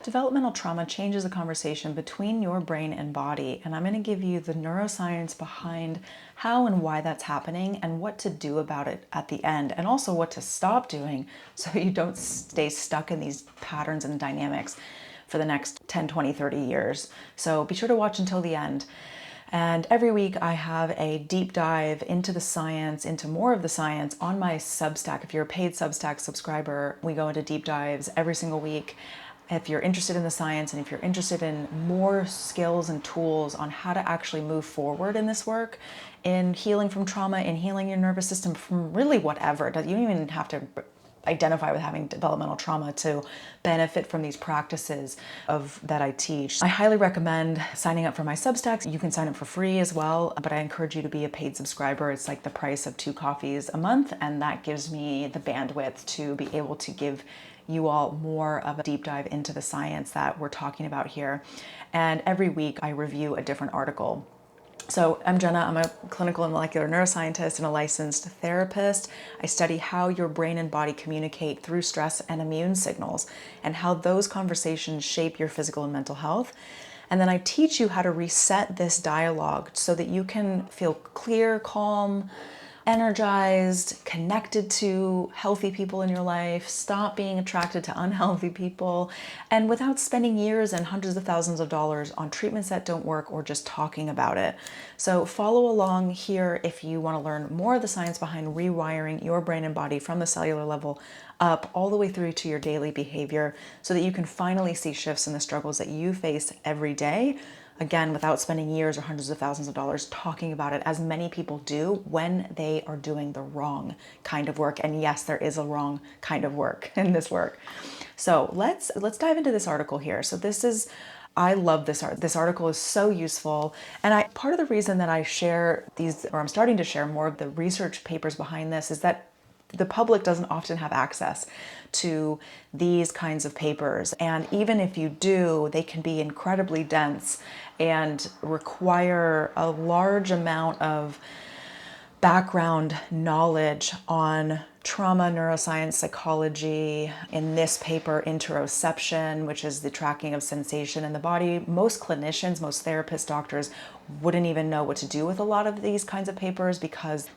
Developmental trauma changes the conversation between your brain and body, and I'm going to give you the neuroscience behind how and why that's happening and what to do about it at the end, and also what to stop doing so you don't stay stuck in these patterns and dynamics for the next 10, 20, 30 years. So be sure to watch until the end. And every week I have a deep dive into the science, into more of the science on my Substack. If you're a paid Substack subscriber, we go into deep dives every single week. If you're interested in the science and if you're interested in more skills and tools on how to actually move forward in this work, in healing from trauma, in healing your nervous system from really whatever, you don't even have to identify with having developmental trauma to benefit from these practices that I teach. I highly recommend signing up for my Substacks. You can sign up for free as well, but I encourage you to be a paid subscriber. It's like the price of 2 coffees a month, and that gives me the bandwidth to be able to give you all more of a deep dive into the science that we're talking about here. And every week I review a different article. So I'm Jenna, I'm a clinical and molecular neuroscientist and a licensed therapist. I study how your brain and body communicate through stress and immune signals and how those conversations shape your physical and mental health. And then I teach you how to reset this dialogue so that you can feel clear, calm, energized, connected to healthy people in your life, stop being attracted to unhealthy people, and without spending years and hundreds of thousands of dollars on treatments that don't work or just talking about it. So follow along here if you want to learn more of the science behind rewiring your brain and body from the cellular level up all the way through to your daily behavior so that you can finally see shifts in the struggles that you face every day. Again, without spending years or hundreds of thousands of dollars talking about it, as many people do when they are doing the wrong kind of work. And yes, there is a wrong kind of work in this work. So let's dive into this article here. So I love this art. This article is so useful. And part of the reason that I share these, or I'm starting to share more of the research papers behind this, is that the public doesn't often have access to these kinds of papers. And even if you do, they can be incredibly dense and require a large amount of background knowledge on trauma, neuroscience, psychology. In this paper, interoception, which is the tracking of sensation in the body. Most clinicians, most therapists, doctors wouldn't even know what to do with a lot of these kinds of papers because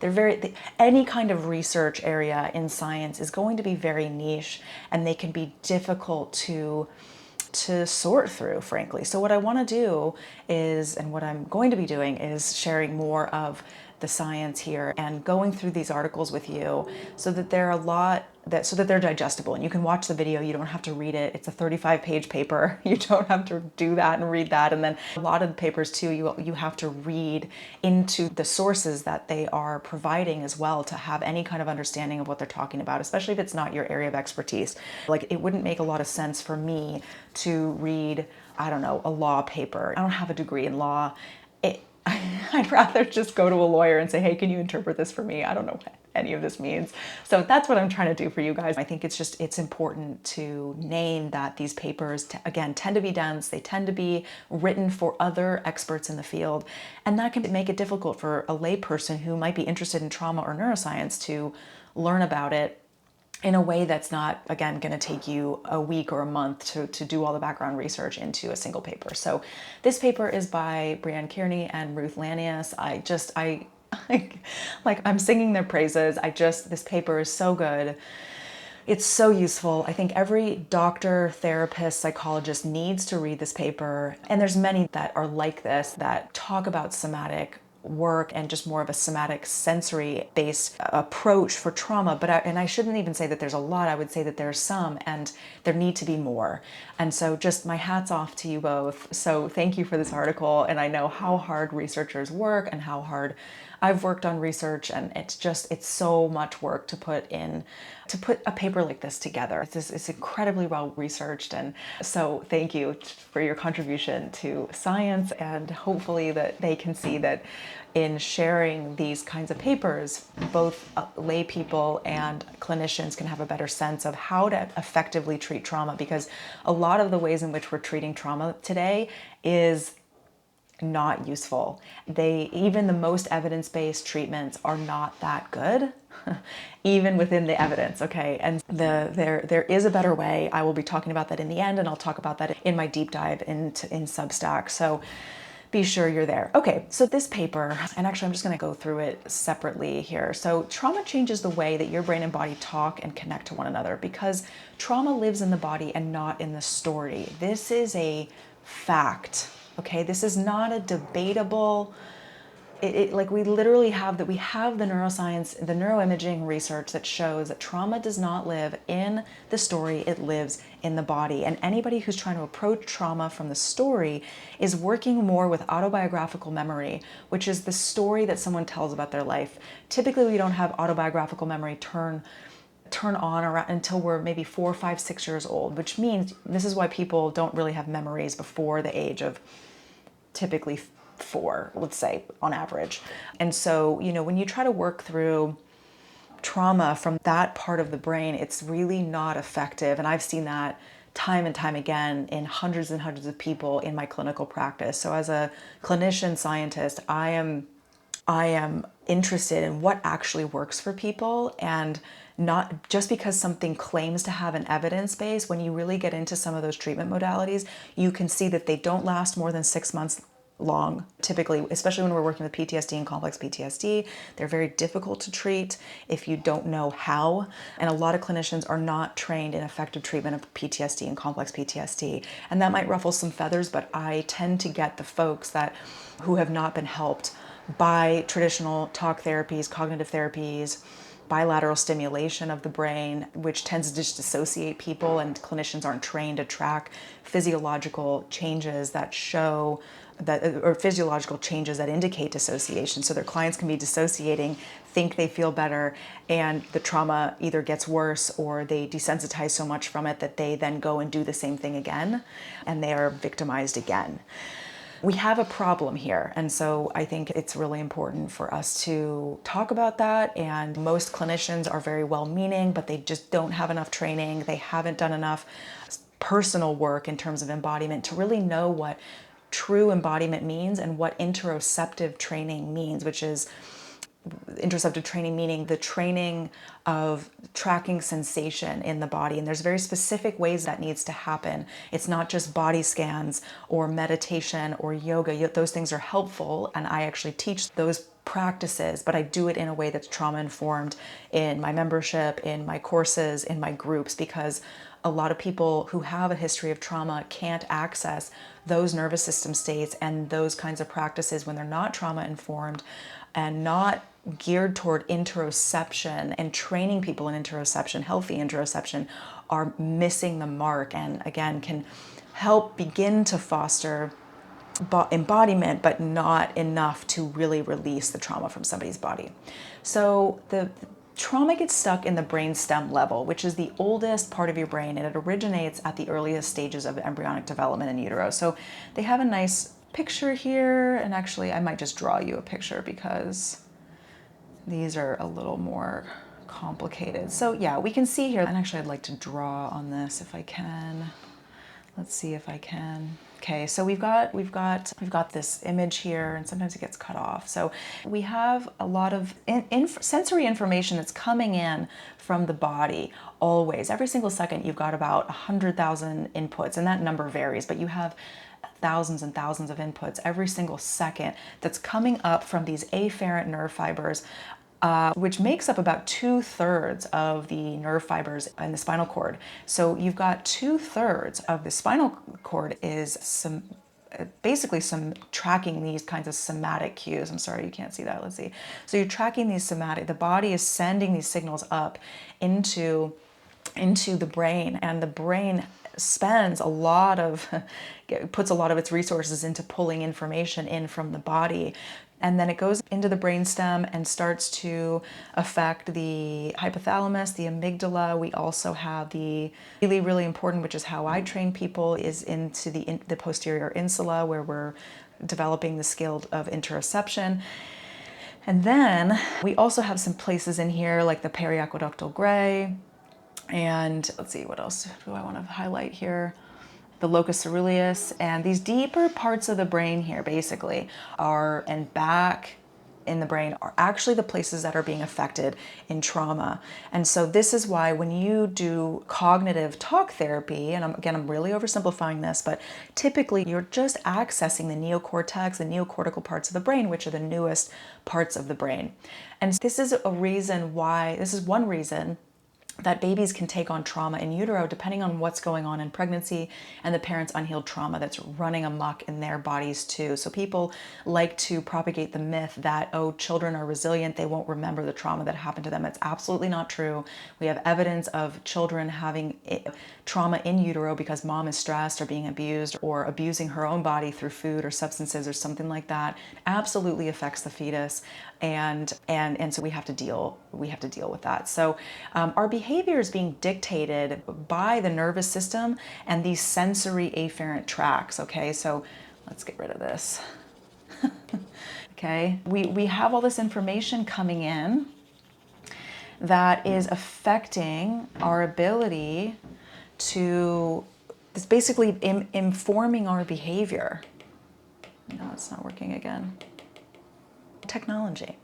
any kind of research area in science is going to be very niche, and they can be difficult to sort through, frankly. So what I want to do is, and what I'm going to be doing, is sharing more of the science here and going through these articles with you so that they're digestible and you can watch the video. You don't have to read it. It's a 35-page paper. You don't have to do that and read that. And then a lot of the papers too, you have to read into the sources that they are providing as well to have any kind of understanding of what they're talking about, especially if it's not your area of expertise. Like, it wouldn't make a lot of sense for me to read, I don't know, a law paper. I don't have a degree in law. I'd rather just go to a lawyer and say, hey, can you interpret this for me? I don't know what any of this means. So that's what I'm trying to do for you guys. I think it's important to name that these papers, again, tend to be dense. They tend to be written for other experts in the field. And that can make it difficult for a layperson who might be interested in trauma or neuroscience to learn about it in a way that's not, again, going to take you a week or a month to do all the background research into a single paper. So this paper is by Brianne Kearney and Ruth Lanius. I'm singing their praises. This paper is so good. It's so useful. I think every doctor, therapist, psychologist needs to read this paper. And there's many that are like this that talk about somatic work and just more of a somatic sensory based approach for trauma. But I shouldn't even say that there's a lot. I would say that there's some, and there need to be more. And so just my hat's off to you both. So thank you for this article. And I know how hard researchers work and how hard I've worked on research, and it's so much work to put a paper like this together. It's incredibly well researched, and so thank you for your contribution to science, and hopefully that they can see that in sharing these kinds of papers, both lay people and clinicians can have a better sense of how to effectively treat trauma, because a lot of the ways in which we're treating trauma today is not useful. Even the most evidence-based treatments are not that good, even within the evidence, okay? And there is a better way. I will be talking about that in the end, and I'll talk about that in my deep dive in Substack. So be sure you're there. Okay, so this paper, and actually I'm just gonna go through it separately here. So trauma changes the way that your brain and body talk and connect to one another, because trauma lives in the body and not in the story. This is a fact, okay? This is not a debatable, like we literally have that. We have the neuroscience, the neuroimaging research that shows that trauma does not live in the story, it lives in the body. And anybody who's trying to approach trauma from the story is working more with autobiographical memory, which is the story that someone tells about their life. Typically, we don't have autobiographical memory turn on around until we're maybe 4, 5, 6 years old, which means this is why people don't really have memories before the age of typically 4, let's say, on average. And so, when you try to work through trauma from that part of the brain, it's really not effective. And I've seen that time and time again in hundreds and hundreds of people in my clinical practice. So as a clinician scientist, I am interested in what actually works for people, and not just because something claims to have an evidence base. When you really get into some of those treatment modalities, you can see that they don't last more than 6 months long, typically, especially when we're working with PTSD and complex PTSD. They're very difficult to treat if you don't know how. And a lot of clinicians are not trained in effective treatment of PTSD and complex PTSD. And that might ruffle some feathers, but I tend to get the folks who have not been helped by traditional talk therapies, cognitive therapies, bilateral stimulation of the brain, which tends to disassociate people, and clinicians aren't trained to track physiological changes that show that, or physiological changes that indicate dissociation. So their clients can be dissociating, think they feel better, and the trauma either gets worse or they desensitize so much from it that they then go and do the same thing again, and they are victimized again. We have a problem here, and so I think it's really important for us to talk about that. And most clinicians are very well-meaning, but they just don't have enough training. They haven't done enough personal work in terms of embodiment to really know what true embodiment means and what interoceptive training means, which is interoceptive training meaning the training of tracking sensation in the body. And there's very specific ways that needs to happen. It's not just body scans or meditation or yoga. Those things are helpful, and I actually teach those practices, but I do it in a way that's trauma informed in my membership, in my courses, in my groups, because a lot of people who have a history of trauma can't access those nervous system states and those kinds of practices when they're not trauma informed and not geared toward interoception. And training people in interoception, healthy interoception, are missing the mark, and again can help begin to foster embodiment, but not enough to really release the trauma from somebody's body. So the trauma gets stuck in the brainstem level, which is the oldest part of your brain, and it originates at the earliest stages of embryonic development in utero. So they have a nice picture here, and actually I might just draw you a picture because these are a little more complicated. So yeah, we can see here, and actually I'd like to draw on this if I can. Let's see if I can. Okay, so we've got this image here, and sometimes it gets cut off. So we have a lot of sensory information that's coming in from the body always. Every single second you've got about 100,000 inputs, and that number varies, but you have thousands and thousands of inputs every single second that's coming up from these afferent nerve fibers, which makes up about 2/3 of the nerve fibers in the spinal cord. So you've got 2/3 of the spinal cord is basically tracking these kinds of somatic cues. I'm sorry, you can't see that. Let's see. So you're tracking these somatic, the body is sending these signals up into the brain, and the brain spends puts a lot of its resources into pulling information in from the body. And then it goes into the brainstem and starts to affect the hypothalamus, the amygdala. We also have the really, really important, which is how I train people, is into the posterior insula, where we're developing the skill of interoception. And then we also have some places in here like the periaqueductal gray. And let's see, what else do I want to highlight here? the locus coeruleus, and these deeper parts of the brain here basically are, and back in the brain, are actually the places that are being affected in trauma. And so this is why when you do cognitive talk therapy, and I'm really oversimplifying this, but typically you're just accessing the neocortex, the neocortical parts of the brain, which are the newest parts of the brain. And this is one reason that babies can take on trauma in utero depending on what's going on in pregnancy and the parent's unhealed trauma that's running amok in their bodies too. So people like to propagate the myth that, oh, children are resilient, they won't remember the trauma that happened to them. It's absolutely not true. We have evidence of children having trauma in utero because mom is stressed or being abused or abusing her own body through food or substances or something like that. Absolutely affects the fetus. And so we have to deal with that. So our behavior is being dictated by the nervous system and these sensory afferent tracts. Okay, so let's get rid of this. Okay, we have all this information coming in that is affecting our ability to, it's basically informing our behavior. No, it's not working again. Technology.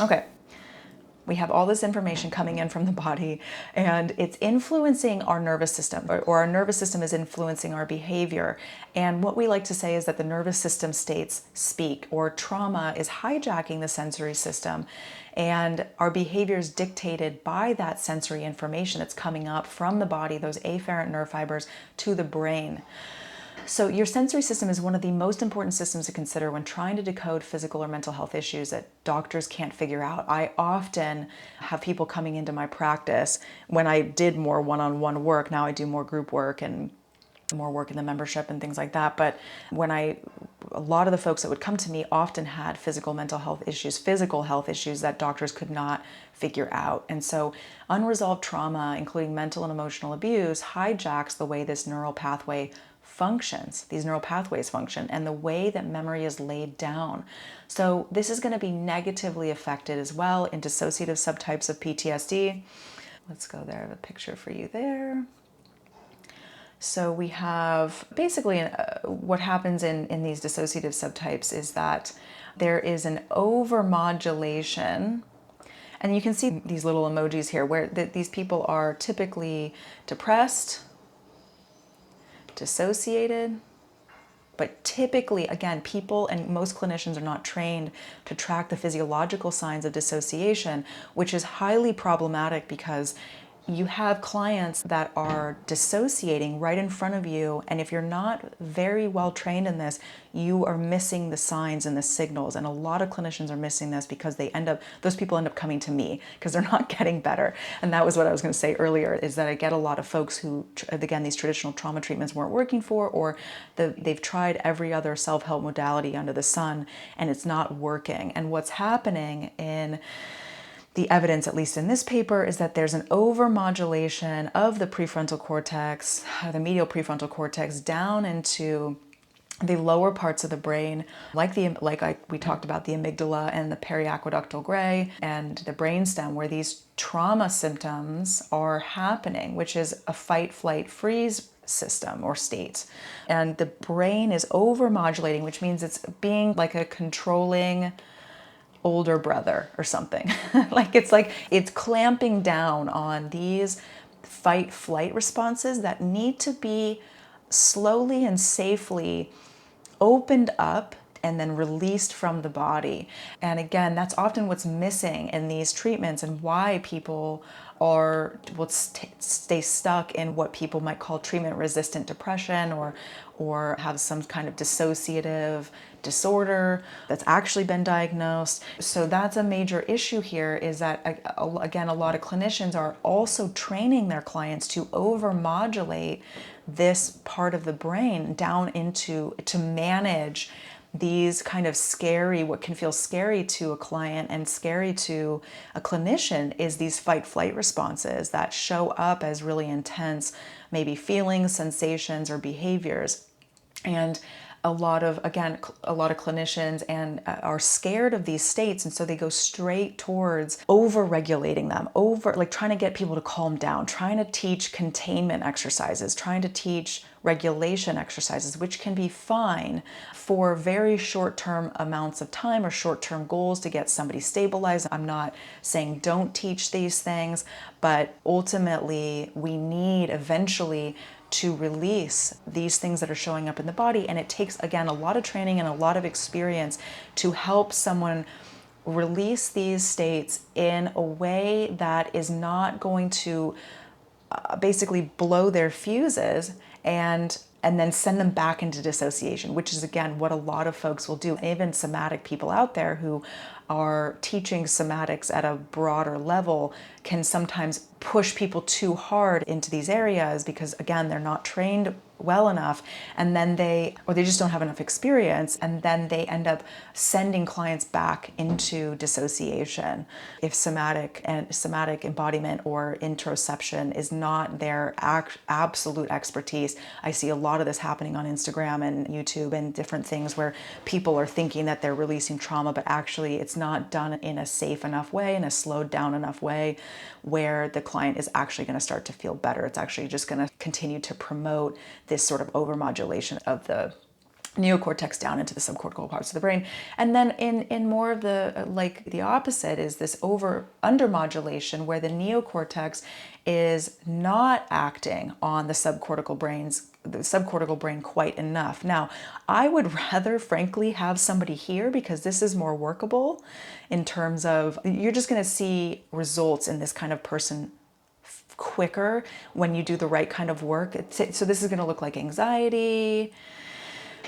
Okay. We have all this information coming in from the body and it's influencing our nervous system, or our nervous system is influencing our behavior. And what we like to say is that the nervous system states speak, or trauma is hijacking the sensory system, and our behavior is dictated by that sensory information that's coming up from the body, those afferent nerve fibers, to the brain. So your sensory system is one of the most important systems to consider when trying to decode physical or mental health issues that doctors can't figure out. I often have people coming into my practice when I did more one-on-one work. Now I do more group work and more work in the membership and things like that. But a lot of the folks that would come to me often had physical health issues that doctors could not figure out. And so unresolved trauma, including mental and emotional abuse, hijacks the way this neural pathway functions, these neural pathways function, and the way that memory is laid down. So this is going to be negatively affected as well in dissociative subtypes of PTSD. Let's go there. I have a picture for you there. So we have basically what happens in these dissociative subtypes is that there is an overmodulation. And you can see these little emojis here where these people are typically depressed, dissociated, but typically, again, people and most clinicians are not trained to track the physiological signs of dissociation, which is highly problematic because you have clients that are dissociating right in front of you, and if you're not very well trained in this, you are missing the signs and the signals. And a lot of clinicians are missing this because those people end up coming to me because they're not getting better. And that was what I was going to say earlier, is that I get a lot of folks who, again, these traditional trauma treatments weren't working for, or they've tried every other self-help modality under the sun and it's not working. And what's happening in the evidence, at least in this paper, is that there's an overmodulation of the prefrontal cortex, the medial prefrontal cortex, down into the lower parts of the brain, we talked about the amygdala and the periaqueductal gray and the brainstem, where these trauma symptoms are happening, which is a fight, flight, freeze system or state. And the brain is overmodulating, which means it's being like a controlling older brother or something. It's clamping down on these fight flight responses that need to be slowly and safely opened up and then released from the body. And again, that's often what's missing in these treatments and why people will stay stuck in what people might call treatment-resistant depression or have some kind of dissociative disorder that's actually been diagnosed. So that's a major issue here, is that, again, a lot of clinicians are also training their clients to overmodulate this part of the brain down to manage these kind of scary, what can feel scary to a client and scary to a clinician, is these fight-flight responses that show up as really intense, maybe feelings, sensations, or behaviors. And a lot of, again, a lot of clinicians and are scared of these states, and so they go straight towards over regulating them, like trying to get people to calm down, trying to teach containment exercises, trying to teach regulation exercises, which can be fine for very short-term amounts of time or short-term goals to get somebody stabilized. I'm not saying don't teach these things, but ultimately we need eventually to release these things that are showing up in the body. And it takes, again, a lot of training and a lot of experience to help someone release these states in a way that is not going to basically blow their fuses and then send them back into dissociation, which is, again, what a lot of folks will do. Even somatic people out there who are teaching somatics at a broader level can sometimes push people too hard into these areas because, again, they're not trained well enough, and then they just don't have enough experience, and then they end up sending clients back into dissociation if somatic embodiment or interoception is not their absolute expertise. I see a lot of this happening on Instagram and YouTube and different things where people are thinking that they're releasing trauma, but actually it's not done in a safe enough way, in a slowed down enough way where the client is actually going to start to feel better. It's actually just going to continue to promote this sort of overmodulation of the neocortex down into the subcortical parts of the brain. And then in more of the, like the opposite is this undermodulation where the neocortex is not acting on the subcortical brain quite enough. Now, I would rather, frankly, have somebody here because this is more workable in terms of you're just going to see results in this kind of person quicker when you do the right kind of work. So this is going to look like anxiety,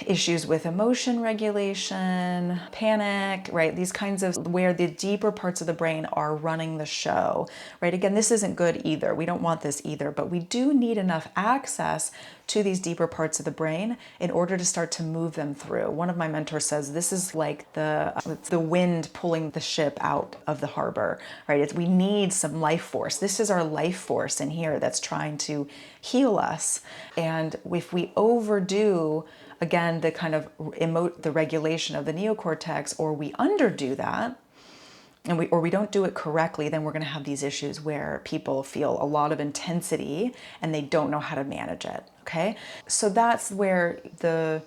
issues with emotion regulation, panic, right? These kinds of where the deeper parts of the brain are running the show, right? Again, this isn't good either. We don't want this either, but we do need enough access to these deeper parts of the brain in order to start to move them through. One of my mentors says this is like the wind pulling the ship out of the harbor, right? We need some life force. This is our life force in here that's trying to heal us. And if we overdo, again, the kind of the regulation of the neocortex, or we underdo that, and we don't do it correctly, then we're going to have these issues where people feel a lot of intensity and they don't know how to manage it. Okay, so that's where the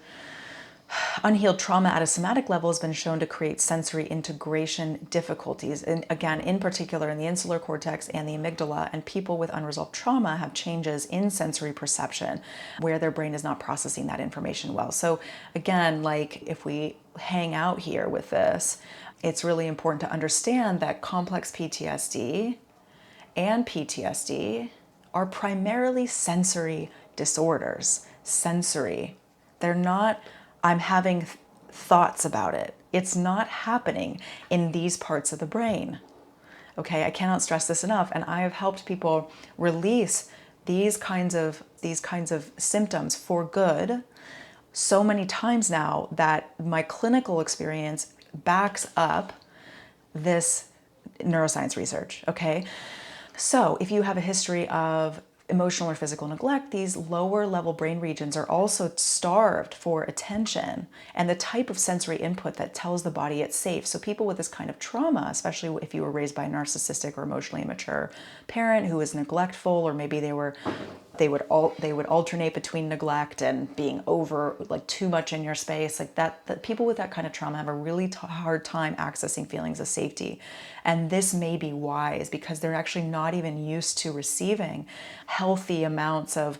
unhealed trauma at a somatic level has been shown to create sensory integration difficulties, and again, in particular in the insular cortex and the amygdala. And people with unresolved trauma have changes in sensory perception where their brain is not processing that information well. So again, like if we hang out here with this, it's really important to understand that complex PTSD and PTSD are primarily sensory disorders. Sensory. They're not, I'm having thoughts about it. It's not happening in these parts of the brain. Okay, I cannot stress this enough. And I have helped people release these kinds of symptoms for good so many times now that my clinical experience backs up this neuroscience research. Okay, so if you have a history of emotional or physical neglect, these lower level brain regions are also starved for attention and the type of sensory input that tells the body it's safe. So people with this kind of trauma, especially if you were raised by a narcissistic or emotionally immature parent who was neglectful, or maybe they would alternate between neglect and being over, like too much in your space, like that people with that kind of trauma have a really hard time accessing feelings of safety. And this may be why, is because they're actually not even used to receiving healthy amounts of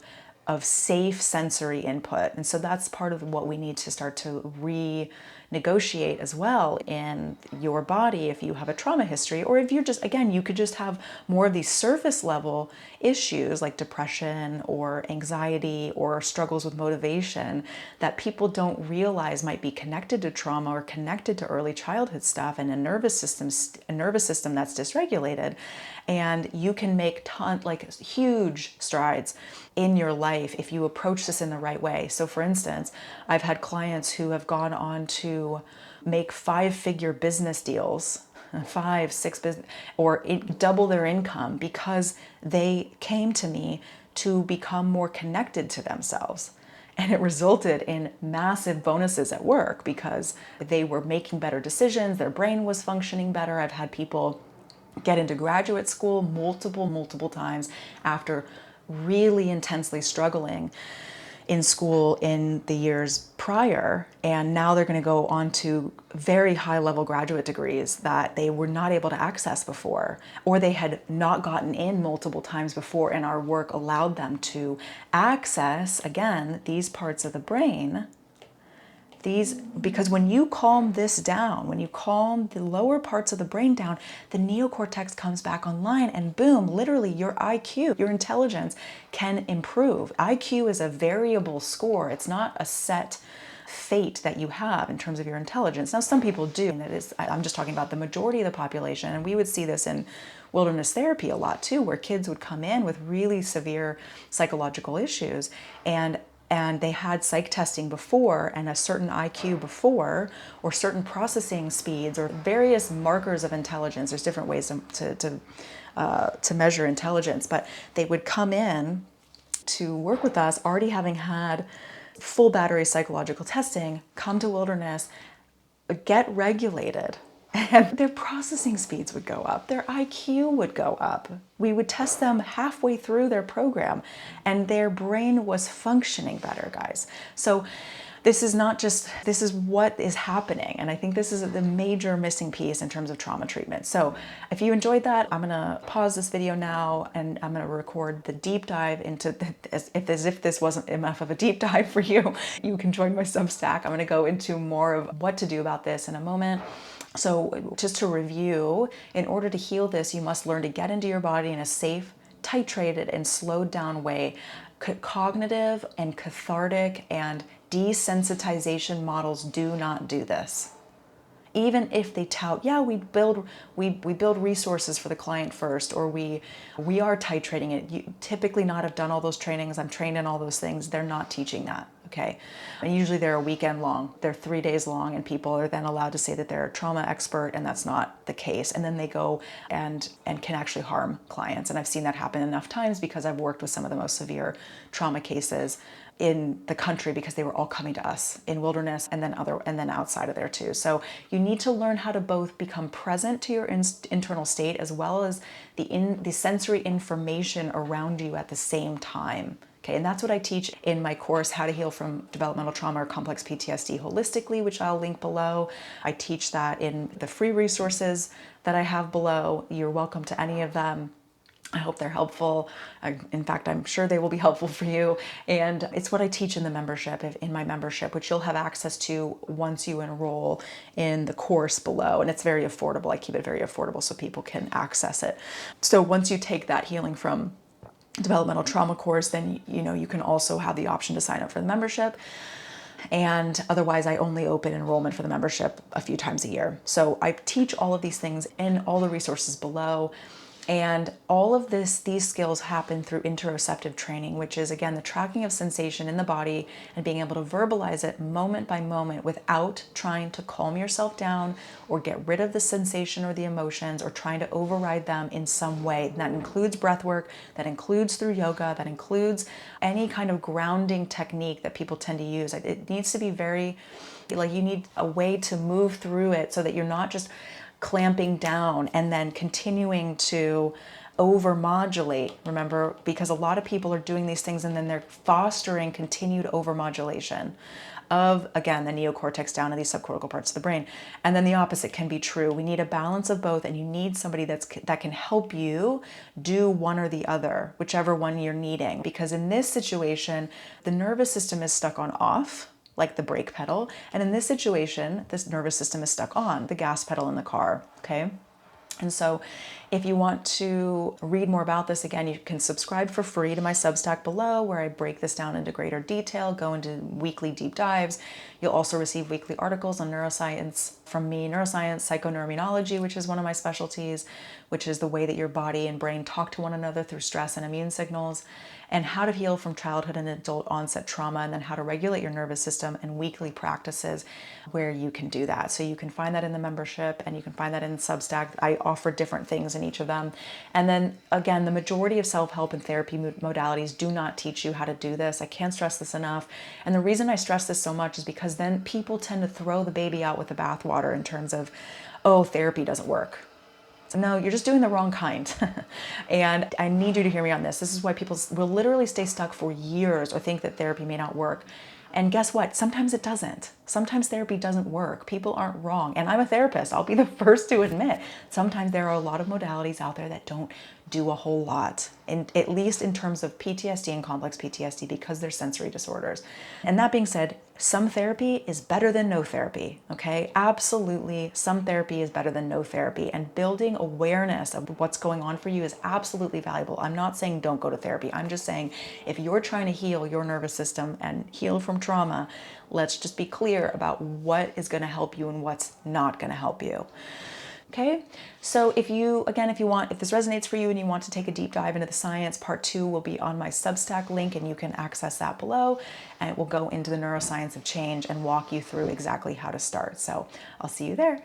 safe sensory input. And so that's part of what we need to start to renegotiate as well in your body if you have a trauma history, or if you're just, again, you could just have more of these surface level issues like depression or anxiety or struggles with motivation that people don't realize might be connected to trauma or connected to early childhood stuff, and a nervous system that's dysregulated. And you can make huge strides in your life if you approach this in the right way. So for instance, I've had clients who have gone on to make 5-figure business deals, 5, 6 business, or double their income because they came to me to become more connected to themselves. And it resulted in massive bonuses at work because they were making better decisions, their brain was functioning better. I've had people get into graduate school multiple times after really intensely struggling in school in the years prior, and now they're going to go on to very high level graduate degrees that they were not able to access before, or they had not gotten in multiple times before, and our work allowed them to access again these parts of the brain. Because when you calm this down, when you calm the lower parts of the brain down, the neocortex comes back online, and boom, literally your IQ, your intelligence can improve. IQ is a variable score. It's not a set fate that you have in terms of your intelligence. Now, some people do, and I'm just talking about the majority of the population, and we would see this in wilderness therapy a lot too, where kids would come in with really severe psychological issues, and they had psych testing before and a certain IQ before, or certain processing speeds, or various markers of intelligence. There's different ways to measure intelligence, but they would come in to work with us already having had full battery psychological testing, come to wilderness, get regulated, and their processing speeds would go up, their IQ would go up. We would test them halfway through their program, and their brain was functioning better, guys. So this is what is happening. And I think this is the major missing piece in terms of trauma treatment. So if you enjoyed that, I'm gonna pause this video now, and I'm gonna record the deep dive into, as if this wasn't enough of a deep dive for you, you can join my Substack. I'm gonna go into more of what to do about this in a moment. So just to review, in order to heal this, you must learn to get into your body in a safe, titrated, and slowed down way. Cognitive and cathartic and desensitization models do not do this. Even if they tout, yeah, we build resources for the client first, or we are titrating it. You typically not have done all those trainings. I'm trained in all those things. They're not teaching that, okay? And usually they're a weekend long. They're 3 days long, and people are then allowed to say that they're a trauma expert, and that's not the case. And then they go and can actually harm clients. And I've seen that happen enough times because I've worked with some of the most severe trauma cases in the country, because they were all coming to us in wilderness and then outside of there too. So you need to learn how to both become present to your internal state, as well as the sensory information around you at the same time. Okay, and that's what I teach in my course, How to Heal from Developmental Trauma or Complex PTSD Holistically, which I'll link below. I teach that in the free resources that I have below. You're welcome to any of them. I hope they're helpful. In fact, I'm sure they will be helpful for you. And it's what I teach in the membership, in my membership, which you'll have access to once you enroll in the course below. And it's very affordable. I keep it very affordable so people can access it. So once you take that Healing from Developmental Trauma course, then you can also have the option to sign up for the membership. And otherwise, I only open enrollment for the membership a few times a year. So I teach all of these things in all the resources below. And all of these skills happen through interoceptive training, which is, again, the tracking of sensation in the body and being able to verbalize it moment by moment without trying to calm yourself down or get rid of the sensation or the emotions or trying to override them in some way. And that includes breath work, that includes through yoga, that includes any kind of grounding technique that people tend to use. It needs to be very, you need a way to move through it so that you're not just clamping down and then continuing to overmodulate. Remember, because a lot of people are doing these things and then they're fostering continued overmodulation of, again, the neocortex down to these subcortical parts of the brain. And then the opposite can be true. We need a balance of both, and you need somebody that can help you do one or the other, whichever one you're needing. Because in this situation, the nervous system is stuck on off, like the brake pedal. And in this situation, this nervous system is stuck on the gas pedal in the car, okay? And so if you want to read more about this, again, you can subscribe for free to my Substack below, where I break this down into greater detail, go into weekly deep dives. You'll also receive weekly articles on neuroscience from me, neuroscience, psychoneuroimmunology, which is one of my specialties, which is the way that your body and brain talk to one another through stress and immune signals, and how to heal from childhood and adult onset trauma, and then how to regulate your nervous system, and weekly practices where you can do that. So you can find that in the membership, and you can find that in Substack. I offer different things in each of them. And then again, the majority of self-help and therapy modalities do not teach you how to do this. I can't stress this enough. And the reason I stress this so much is because then people tend to throw the baby out with the bathwater in terms of, oh, therapy doesn't work. No, you're just doing the wrong kind. And I need you to hear me on this. This is why people will literally stay stuck for years or think that therapy may not work. And guess what? Sometimes it doesn't. Sometimes therapy doesn't work. People aren't wrong. And I'm a therapist. I'll be the first to admit, sometimes there are a lot of modalities out there that don't do a whole lot, at least in terms of PTSD and complex PTSD, because they're sensory disorders. And that being said, some therapy is better than no therapy, okay? Absolutely, some therapy is better than no therapy. And building awareness of what's going on for you is absolutely valuable. I'm not saying don't go to therapy. I'm just saying if you're trying to heal your nervous system and heal from trauma, let's just be clear about what is going to help you and what's not going to help you. Okay, so if this resonates for you and you want to take a deep dive into the science, part 2 will be on my Substack link, and you can access that below, and it will go into the neuroscience of change and walk you through exactly how to start. So I'll see you there.